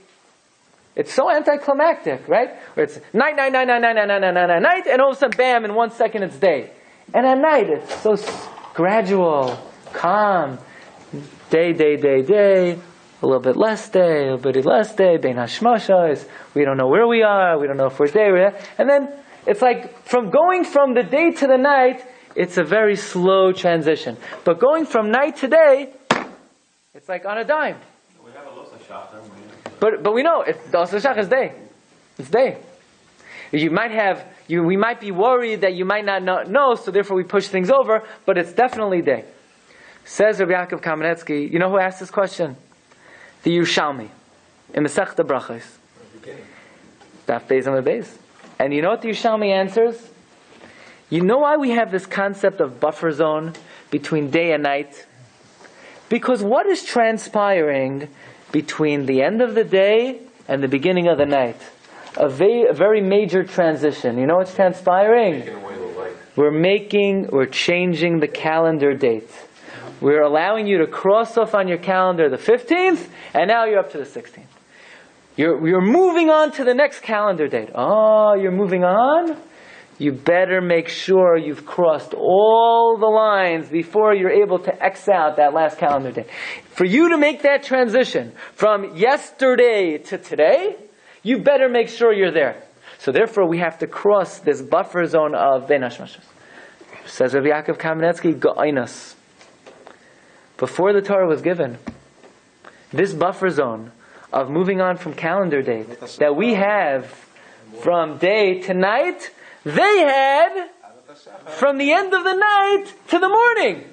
It's so anticlimactic, right? Where it's night, and all of a sudden, bam, in 1 second it's day. And at night, it's so gradual, calm. Day, a little bit less day, a little bit less day, Bein Hashmashos, we don't know where we are, we don't know if we're there, and then it's like going from the day to the night, it's a very slow transition. But going from night to day, it's like on a dime. We have a lot of shach. But we know, the Oseh Shach is day. It's day. We might be worried that you might not know, so therefore we push things over, but it's definitely day. Says Rabbi Yaakov Kamenetsky, you know who asked this question? The Yerushalmi, in the Masechta Brachos. Daf Beis Amud Beis. And you know what the Yerushalmi answers? You know why we have this concept of buffer zone between day and night? Because what is transpiring between the end of the day and the beginning of the night? A very major transition. You know what's transpiring? We're changing the calendar date. We're allowing you to cross off on your calendar the 15th, and now you're up to the 16th. You're moving on to the next calendar date. Oh, you're moving on? You better make sure you've crossed all the lines before you're able to X out that last calendar date. For you to make that transition from yesterday to today, you better make sure you're there. So therefore we have to cross this buffer zone of Bein Hashmashos. Says Rabbi Yaakov Kamenetsky, Go'ainas. Before the Torah was given, this buffer zone of moving on from calendar date that we have from day to night, they had from the end of the night to the morning.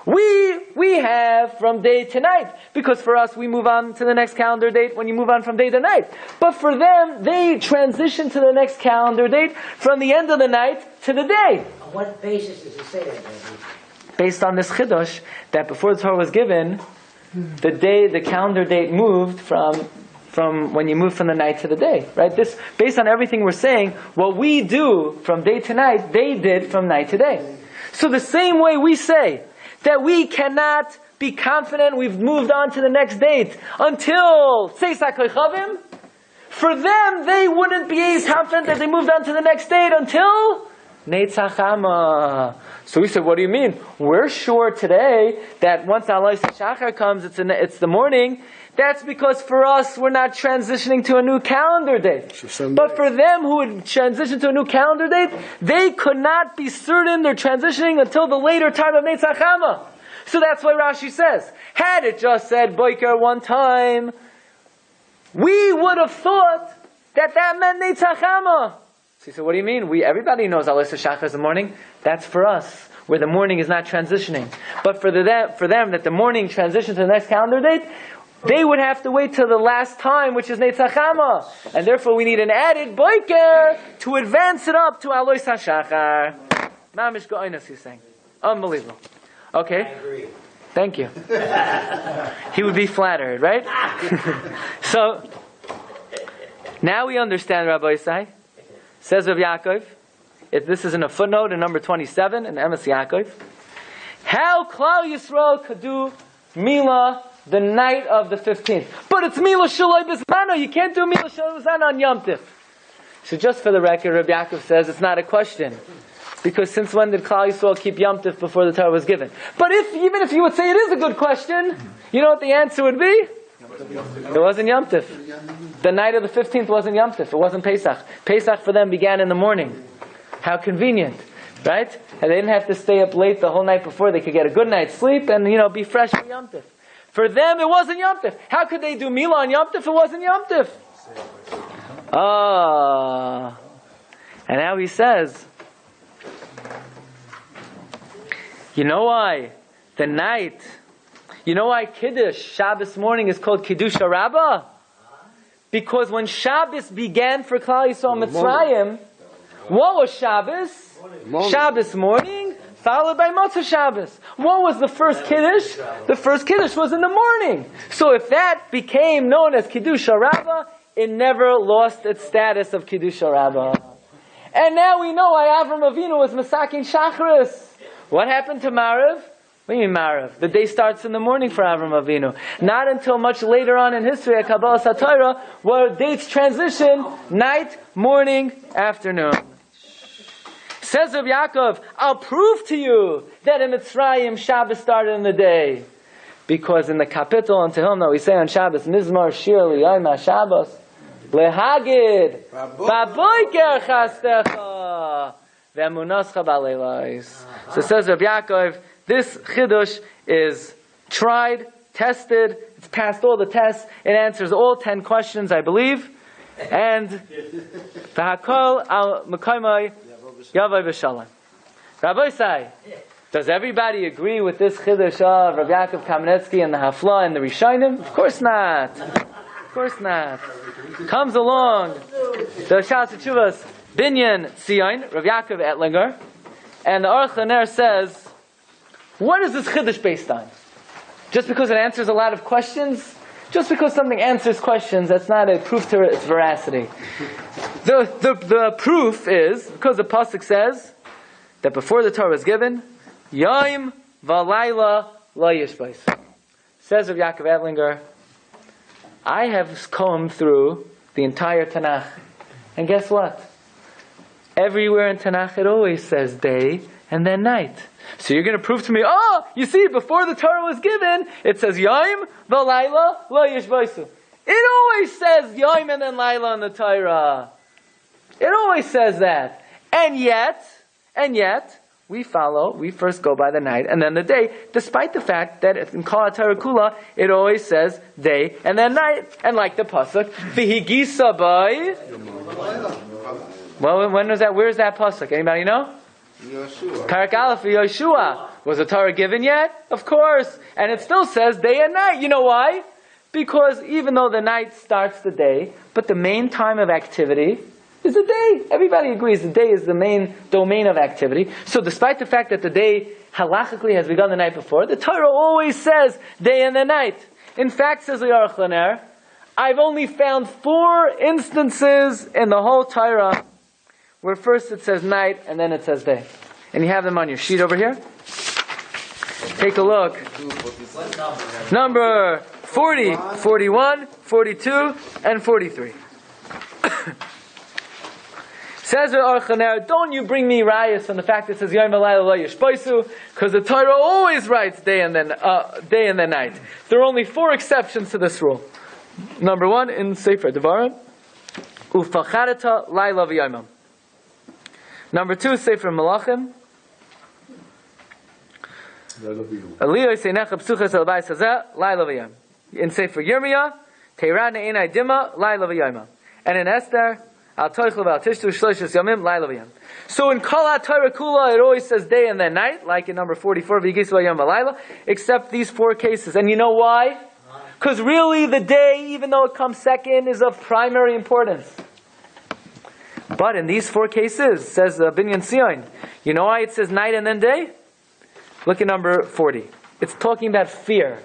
We have from day to night, because for us we move on to the next calendar date when you move on from day to night. But for them, they transition to the next calendar date from the end of the night to the day. On what basis does it say that, Rabbi? Based on this chidush, that before the Torah was given, the calendar date moved from from when you move from the night to the day, right? This, based on everything we're saying, what we do from day to night, they did from night to day. So the same way we say that we cannot be confident we've moved on to the next date until Tzeisak Chavim, for them, they wouldn't be confident that they moved on to the next date until Neitzach Hama. So we said, what do you mean? We're sure today that once Alois Shachar comes, it's the morning. That's because for us, we're not transitioning to a new calendar date. But for them who would transition to a new calendar date, they could not be certain they're transitioning until the later time of Neitzach Hama. So that's why Rashi says, had it just said Boiker one time, we would have thought that meant Neitzach Hama. So he said, what do you mean? Everybody knows Alois Shachar is the morning. That's for us, where the morning is not transitioning. But for them, that the morning transitions to the next calendar date, they would have to wait till the last time, which is Neitzach Hama. And therefore we need an added Boiker to advance it up to Alois Shachar. Mamish Go'inus, he's saying. Unbelievable. Okay? I agree. Thank you. He would be flattered, right? So, now we understand, Rabbi Isai. Says Rav Yaakov, if this is in a footnote in number 27 in Emes Yaakov, how Klal Yisrael could do Mila the night of the 15th. But it's Mila Shaloi Bismano. You can't do Mila Shaloi Bismano on Yom Tif. So just for the record, Rav Yaakov says it's not a question. Because since when did Klal Yisrael keep Yom Tif before the Torah was given? But even if you would say it is a good question, you know what the answer would be? It wasn't Yom Tif. The night of the 15th wasn't Yom Tif. It wasn't Pesach. Pesach for them began in the morning. How convenient, right? And they didn't have to stay up late the whole night before. They could get a good night's sleep and, be fresh for Yom Tif. For them, it wasn't Yom Tif. How could they do Mila on Yom Tif if it wasn't Yom Tif? And now he says, you know why? The night. You know why Kiddush, Shabbos morning, is called Kiddush Rabbah? Because when Shabbos began for Klal Yisrael Mitzrayim, what was Shabbos? Shabbos morning, followed by Motzei Shabbos. What was the first Kiddush? The first Kiddush was in the morning. So if that became known as Kiddush Rabbah, it never lost its status of Kiddush Rabbah. And now we know why Avram Avinu was Masakin Shachris. What happened to Marav? What do you mean Marav? The day starts in the morning for Avram Avinu. Not until much later on in history at Kabbalah Satorah, where dates transition, night, morning, afternoon. Says Rabbi Yaakov, I'll prove to you that in Mitzrayim Shabbos started in the day. Because in the capital on Tehillim that we say on Shabbos, Mizmar Shir Liyom HaShabbos, Lehagid, Baboiker Chastecha, Ve'emunascha B'Leilos. So says Rabbi Yaakov, this Chidush is tried, tested, it's passed all the tests, it answers all 10 questions, I believe. And V'hakol al Mekoymai Yavai V'Shalom. Rabbi Isai, does everybody agree with this Chidush of Rabbi Yaakov Kamenetsky and the Hafla and the Rishonim? Of course not. Of course not. Comes along the Shas Teshuvos Binyan Tzion, Rabbi Yaakov Ettlinger, and the Aruch LaNer says, what is this Chiddush based on? Just because it answers a lot of questions? Just because something answers questions, that's not a proof to its veracity. The proof is, because the Pasuk says, that before the Torah was given, Yom v'layla lo yishbais. Says Rav Yaakov Ettlinger, I have combed through the entire Tanakh. And guess what? Everywhere in Tanakh it always says day and then night. So you're going to prove to me, you see, before the Torah was given, it says Yom v'layla lo yishbaisu. It always says Yom and then Layla in the Torah. It always says that. And yet, we first go by the night and then the day, despite the fact that in Kol HaTorah Kula, it always says day and then night. And like the Pasuk, V'higisa by... Well, when was that? Where's that Pasuk? Anybody know? Parak Aleph Yoshua. Was the Torah given yet? Of course. And it still says day and night. You know why? Because even though the night starts the day, but the main time of activity is the day. Everybody agrees the day is the main domain of activity. So despite the fact that the day halachically has begun the night before, the Torah always says day and the night. In fact, says the Aruch LaNer, I've only found 4 instances in the whole Torah where first it says night and then it says day. And you have them on your sheet over here. Take a look. Number 40, 41, 42, and 43. Says Archaner, don't you bring me rayas from the fact that it says Yom Alayla Lo Yishpaisu, because the Torah always writes day and then night. There are only 4 exceptions to this rule. Number 1 in Sefer Devarim, Ufacharata Laila V'Yomam. Number 2, Sefer Malachim, Aliyah Seinecha Psuchas El Bayis Hazeh Laila V'Yom. In Sefer Yirmiyah, Teirad Ne'enai Dima Laila V'Yomam. And in Esther, so in Kol HaTorah Kula, it always says day and then night, like in number 44, except these 4 cases. And you know why? Because really the day, even though it comes second, is of primary importance. But in these 4 cases, says Binyan Sion, you know why it says night and then day? Look at number 40. It's talking about fear.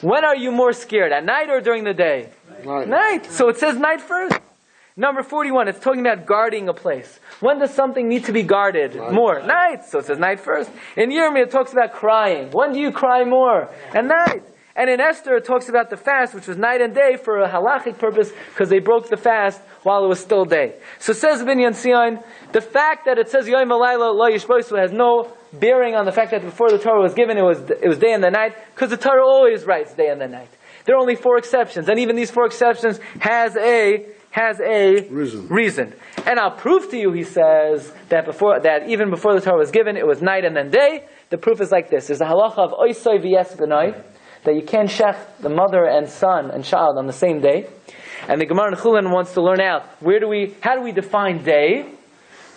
When are you more scared, at night or during the day? Night. So it says night first. Number 41, it's talking about guarding a place. When does something need to be guarded more? Night. So it says night first. In Yirmiyah, it talks about crying. When do you cry more? At night. And in Esther, it talks about the fast, which was night and day for a halachic purpose, because they broke the fast while it was still day. So says Binyan Sion, the fact that it says Yom Alayla Lo Yishpaisu has no bearing on the fact that before the Torah was given, it was day and the night, because the Torah always writes day and the night. There are only 4 exceptions, and even these 4 exceptions has a reason. And I'll prove to you, he says, that even before the Torah was given, it was night and then day. The proof is like this. There's a halacha of oisoi v'yes b'nai, that you can't shech the mother and son and child on the same day. And the Gemara in Chulin wants to learn out, how do we define day?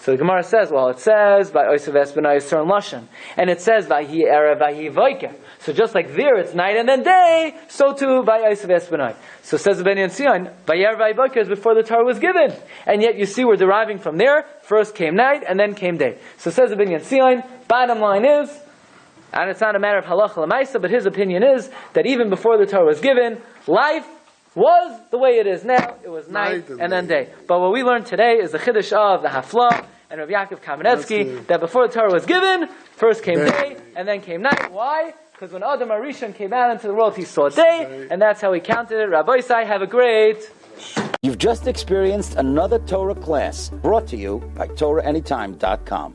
So the Gemara says, it says, by oisoi v'yes b'nai is certain lashon. And it says, v'hi erev v'hi voiker. So just like there it's night and then day, so too by oisoi v'yes b'nai. So says the Binyan Sion, v'yer v'hi is before the Torah was given. And yet you see we're deriving from there, first came night and then came day. So says the Binyan Sion, bottom line is, and it's not a matter of halacha l'maisa, but his opinion is that even before the Torah was given, life was the way it is now. It was night and then day. But what we learned today is the chiddush of the Hafla and Rabbi Yaakov Kamenetsky, that before the Torah was given, first came day and then came night. Why? Because when Adam Arishon came out into the world, he saw day, and that's how he counted it. Rabbi Isai, have a great... You've just experienced another Torah class brought to you by TorahAnytime.com.